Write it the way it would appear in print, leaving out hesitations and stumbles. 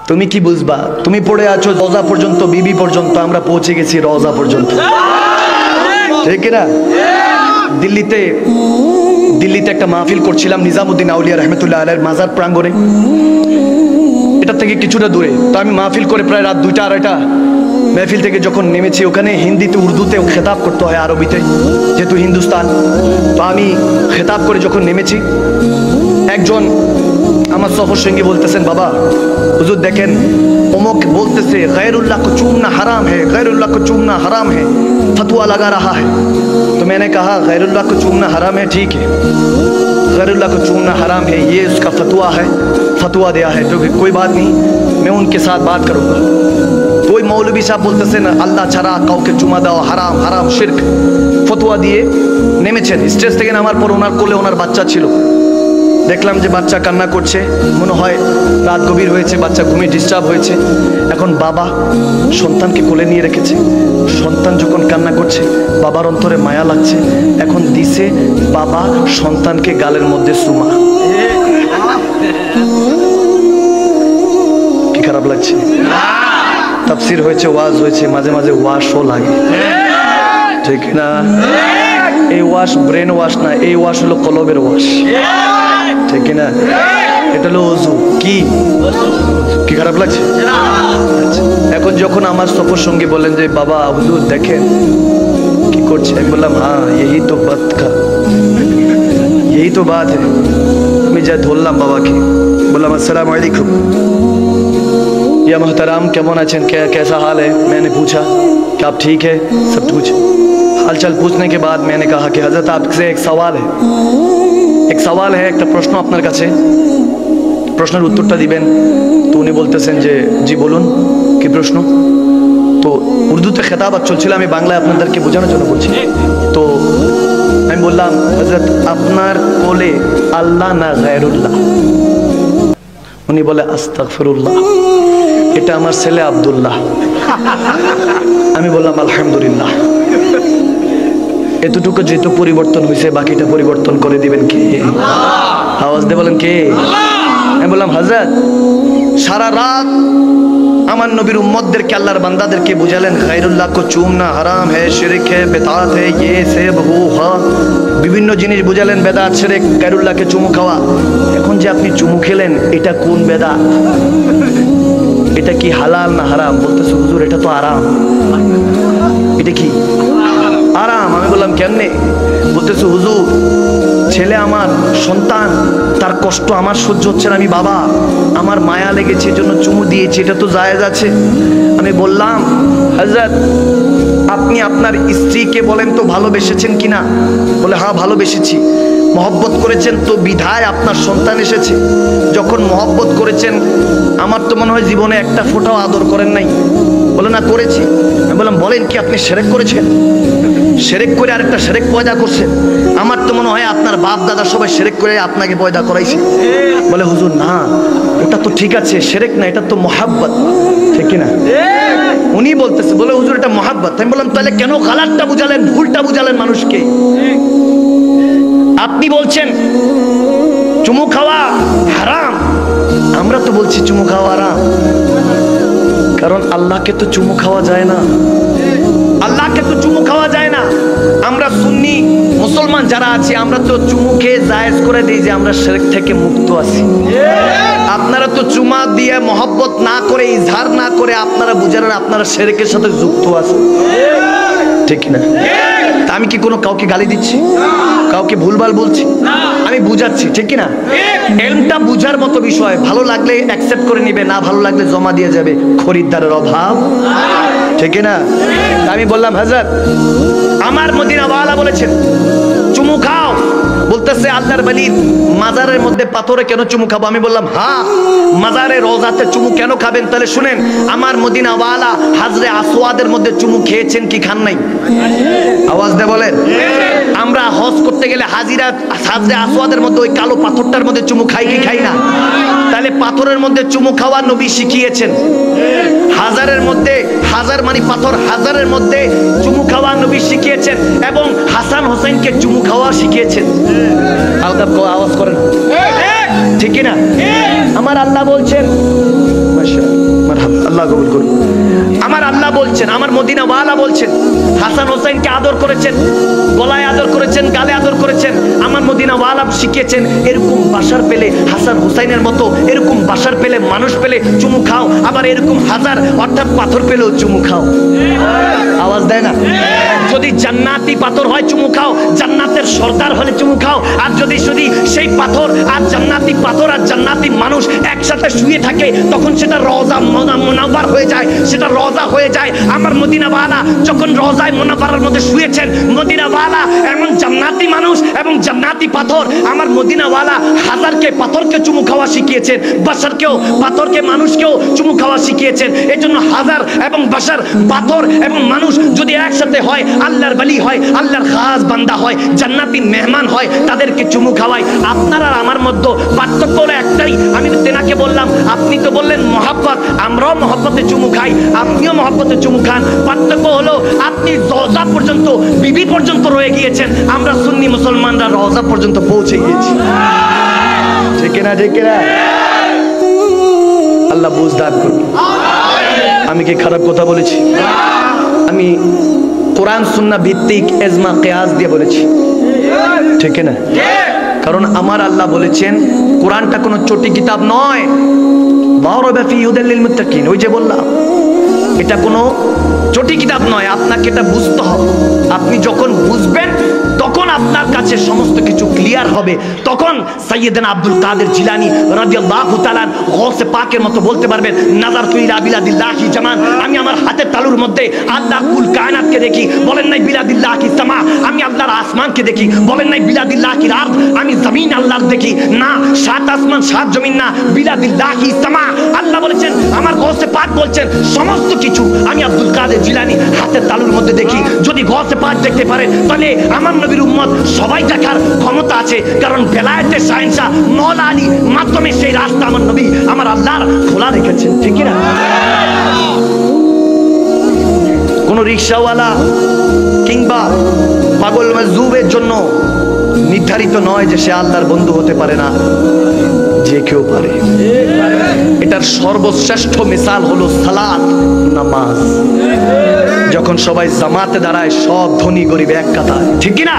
তুমি কি বুঝবা? তুমি পড়ে আছো রওজা পর্যন্ত, বিবি পর্যন্ত, আমরা পৌঁছে গেছি রওজা পর্যন্ত, ঠিক না? দিল্লিতে একটা মাহফিল করছিলাম নিজামুদ্দিন আউলিয়া রহমতুল্লাহ আলাইহির মাজার প্রাঙ্গণে, এটা থেকে কিছুটা দূরে। তো আমি মাহফিল করে প্রায় রাত 2টা 2:30 महफिल থেকে যখন নেমেছি, ওখানে হিন্দিতে উর্দুতে খেতাব করতে হয়, আরবিতে, যেহেতু হিন্দুস্তান। তো আমি খেতাব করে যখন নেমেছি, একজন আমার সফর সঙ্গী বলতেছেন, বাবা হুজুর দেখেন অমুক বলতেছে गैरुल्लाह को चूमना हराम है, गैरुल्लाह को चूमना हराम है, फतवा लगा रहा है। तो मैंने कहा गैरुल्लाह को चूमना हराम है, ठीक है, गैरुल्लाह को चूमना हराम है, ये उसका फतवा है, फतवा दिया है, तो कोई बात नहीं, मैं उनके साथ बात करूँगा। तो ওই মৌলবী সাহেব বলতেছেন আল্লাহ ছাড়া কাউকে চুমা দেওয়া হারাম, হারাম, শিরক, ফতোয়া দিয়ে নেমেছেন। স্টেজ থেকে নামার পর ওনার কোলে ওনার বাচ্চা ছিল, দেখলাম যে বাচ্চা কান্না করছে, মনে হয় রাত গভীর হয়েছে, বাচ্চা ঘুমিয়ে ডিস্টার্ব হয়েছে। এখন বাবা সন্তানকে কোলে নিয়ে রেখেছে, সন্তান যখন কান্না করছে বাবার অন্তরে মায়া লাগছে, এখন দিছে বাবা সন্তানকে গালের মধ্যে চুমা। কি খারাপ লাগছে? তাফসীর হয়েছে, ওয়াজ হয়েছে, মাঝে মাঝে ওয়াশও লাগে, ঠিক না? এই ওয়াশ ব্রেন ওয়াশ না, এই ওয়াশ হলো কলবের ওয়াশ, ঠিক না? এটা হলো ওযু। কি খারাপ লাগছে? এখন যখন আমার সফর সঙ্গী বলেন যে বাবা হুজুর দেখেন কি করছে, আমি বললাম হ্যাঁ यही तो बात का, यही तो बात है। আমি যা ধরলাম বাবাকে, বললাম अस्सलाम वालेकुम या मोहतरम, কেমন আছেন, कैसा हाल है? मैंने पूछा कि आप ठीक है, सब कुछ हाल चाल पूछने के बाद मैंने कहा कि हजरत आपसे एक सवाल है, एक सवाल है, একটা প্রশ্ন আপনার কাছে, প্রশ্নের উত্তরটা দিবেন। তো উনি বলতেছেন যে জি বলুন, কি প্রশ্ন? তো উর্দুতে খেতাবাত চলছিল, আমি বাংলায় আপনাদেরকে বোঝানোর জন্য বলছি। তো আমি বললাম হযরত আপনার কোলে আল্লাহ না গায়রুল্লাহ? উনি বলে আস্তাগফিরুল্লাহ, এটা আমার ছেলে আব্দুল্লাহ। আমি বললাম আলহামদুলিল্লাহ। এতটুকু যেহেতু পরিবর্তন হয়েছে, বাকিটা পরিবর্তন করে দিবেন কে? আওয়াজ দিয়ে বলেন কে? আমি বললাম হযরত সারা রাত আমার নবীর উম্মতদেরকে, আল্লাহর বান্দাদেরকে বুঝালেন গায়রুল্লাহ কো চুমনা হারাম হে, শিরক হে, বেদাত হে, ইয়ে সে বহু হা, বিভিন্ন জিনিস বুঝালেন, বেদাত, শিরক, গায়রুল্লাহকে চুমু খাওয়া। এখন যে আপনি চুমু খেলেন, এটা কোন বেদাত? এটা কি হালাল না হারাম? বলতেছে হুজুর এটা তো আরাম। এটা কি আরাম? আমি বললাম কেমনে? বলতেছে হুজুর ছেলে আমার, সন্তান, তার কষ্ট আমার সহ্য হচ্ছে না, আমি বাবা, আমার মায়া লেগেছে, এজন্য চুমু দিয়েছি, এটা তো জায়েজ আছে। আমি বললাম হযরত আপনি আপনার স্ত্রীকে বলেন তো ভালোবেসেছেন কিনা? বলে হ্যাঁ ভালোবেসেছি। মহব্বত করেছেন তো বিধায় আপনার সন্তান এসেছে। যখন মহব্বত করেছেন, আমার তো মনে হয় জীবনে একটা ফোঁটাও আদর করেন নাই। বলে না করেছি। আমি বললাম বলেন কি আপনি শিরক করেছেন? শিরক করে আরেকটা শিরক পয়দা করছেন। আমার তো মনে হয় আপনার বাপ দাদা সবাই শিরক করে আপনাকে পয়দা করাইছে। বলে হুজুর না, ওটা তো ঠিক আছে, শিরক না, এটা তো মহব্বত, ঠিক না? উনি বলতেছে, বলে হুজুর এটা মহব্বত। আমি বললাম তাহলে কেন গালারটা বুঝালেন, ভুলটা বুঝালেন মানুষকে? আপনি বলছেন চুমু খাওয়া হারাম, আমরা তো বলছি চুমু খাওয়া হারাম, কারণ আল্লাহকে তো চুমু খাওয়া যায় না, আল্লাহকে তো চুমু খাওয়া যায় না। আমরা সুন্নি মুসলমান যারা আছি, আমরা তো চুমু খেয়ে জায়েজ করে দিই যে আমরা শিরক থেকে মুক্ত আছি। আপনারা তো চুমা দিয়ে মহব্বত না করে, ইজহার না করে আপনারা বুঝালেন আপনারা শিরকের সাথে যুক্ত আছেন, ঠিক না? তা আমি কি কোনো কাউকে গালি দিচ্ছি, কাউকে ভুলভাল বলছি? আমি বুঝাচ্ছি, ঠিক না? এলমটা বুঝার মতো বিষয়, ভালো লাগলে অ্যাকসেপ্ট করে নিবে, না ভালো লাগলে জমা দিয়ে যাবে, খরিদ্দারের অভাব, ঠিক না? আমি বললাম হযরত আমার মদিনাওয়ালা বলেছেন চুমু খাও। বলতেছে আল্লাহর ওয়ালির মাজারের মধ্যে পাথরে কেন চুমু খাবো? আমি বললাম হ্যাঁ, মাজারে রওজাতে চুমু কেন খাবেন? তাহলে শুনেন, আমার মদিনাওয়ালা হাজরে আসওয়াদের মধ্যে চুমু খেয়েছেন কি খান নাই? আওয়াজ দিয়ে বলেন। আমরা হজ করতে গেলে হাজরে আসওয়াদের মধ্যে ওই কালো পাথরটার মধ্যে চুমু খাই কি খাই না? তাহলে পাথরের মধ্যে চুমু খাওয়া নবী শিখিয়েছেন। হাজারের মধ্যে, হাজার মানে পাথর, হাজারের মধ্যে চুমু খাওয়া নবী শিখিয়েছেন, এবং হাসান হোসেনকে চুমু খাওয়া শিখিয়েছেন। আওয়াজ করেন, ঠিক না? আমার আল্লাহ বলছেন মাশাআল্লাহ আল্লাহ কবুল করুন। আমার আল্লাহ বলছেন, আমার মদিনা ওয়ালা বলছেন, হাসান হোসেনকে আদর করেছেন, গলায় আদর করেছেন, গালে আদর করেছেন। আমার মদিনা ওয়ালা শিখিয়েছেন এরকম বাসার পেলে হাসান হোসেনের মতো এরকম বাসার পেলে মানুষ পেলে চুমু খাও, আবার এরকম হাজার অর্থাৎ পাথর পেলেও চুমু খাও। আওয়াজ দেয় না? যদি জান্নাতি পাথর হয় চুমু খাও, জান্নাতের সর্দার হলে চুমু খাও। আর যদি সেই পাথর আর জান্নাতি পাথর আর জান্নাতি মানুষ একসাথে শুয়ে থাকে, তখন সেটা রওজা মুনাওয়ার হয়ে যায়, সেটা রওজা হয়ে যায়। আমার মদিনা ওয়ালা যখন রওজায়ে মুনাওয়ারার মধ্যে শুয়েছেন, মদিনা ওয়ালা এমন জান্নাতি মানুষ এবং জান্নাতি পাথর, আমার মদিনা ওয়ালা হাজারকে পাথরকে চুমু খাওয়া শিখিয়েছেন, বাশারকেও পাথরকে মানুষকেও চুমু খাওয়া শিখিয়েছেন। এজন্য হাজার এবং বাশার, পাথর এবং মানুষ যদি একসাথে হয়, আল্লাহর ওলি হয়, আল্লাহর খাস বান্দা হয়, জান্নাতি মেহমান হয়, তাদেরকে চুমু খাওয়াই। আপনার আর আমার মধ্যে পার্থক্য হলো একটাই। আমি তেনাকে বললাম, আপনি তো বললেন মহব্বত, আমরাও মহব্বতে চুমু খাই, আপনিও মহব্বতে চুমু খান। পার্থক্য হলো আপনি রওজা পর্যন্ত, বিবি পর্যন্ত রয়ে গিয়েছেন, আমরা সুন্নি মুসলমানরা রওজা পর্যন্ত পৌঁছে গিয়েছি। ঠিক না? ঠিক না? আল্লাহ বুঝ দান করুন। আমি কি খারাপ কথা বলেছি? আমি কোরআন সুন্নাহ ভিত্তিক এজমা কিয়াস দিয়ে বলেছি, ঠিক না? কারণ আমার আল্লাহ বলেছেন কোরআনটা কোনো চটি কিতাব নয়। ওই যে বললাম, এটা কোনো চটি কিতাব নয়, আপনাকে এটা বুঝতে হবে। আপনি যখন বুঝবেন তখন আপনার কাছে সমস্ত কিছু ক্লিয়ার হবে। তখন সাইয়েদনা আব্দুল কাদের জিলানী রাদিয়াল্লাহু তাআলা গৌসে পাকের মতো বলতে পারবেন, নাযারতু ইলা বিলাদিল্লাহি জামান, আমি আমার হাতের তালুর মধ্যে আল্লাহ কুল কায়নাতকে দেখি। বলেন নাই বিলাদিল্লাহি সামা, আমি আল্লাহর আসমানকে দেখি। বলেন নাই বিলাদিল্লাহি আরদ, আমি জমিন আল্লাহর দেখি। না, সাত আসমান সাত জমিন না, বিলাদিল্লাহি সামা। আল্লাহ বলেছেন, আমার গৌসে পাক বলছেন, সমস্ত কিছু আমি আব্দুল কাদের জিলানী হাতের তালুর মধ্যে দেখি। যদি গৌসে পাক দেখতে পারেন, তাহলে আমার নবীর উম্মত সবাই দেখার ক্ষমতা আছে। কারণ বেলায়েতের শাহেনশাহ মওলা আলীর মাধ্যমে সেই রাস্তা আমার নবী আমার আল্লাহর খোলা রেখেছেন, ঠিক না? কোন রিকশাওয়ালা কিংবা পাগল মাজুবের জন্য নির্ধারিত নয় যে সে আল্লাহর বন্ধু হতে পারে না, যে কেউ পারে। এটার সর্বশ্রেষ্ঠ মিসাল হলো সালাত, নামাজ। যখন সবাই জামাতে দাঁড়ায়, সব ধনী গরিব এক কাতার, ঠিক না?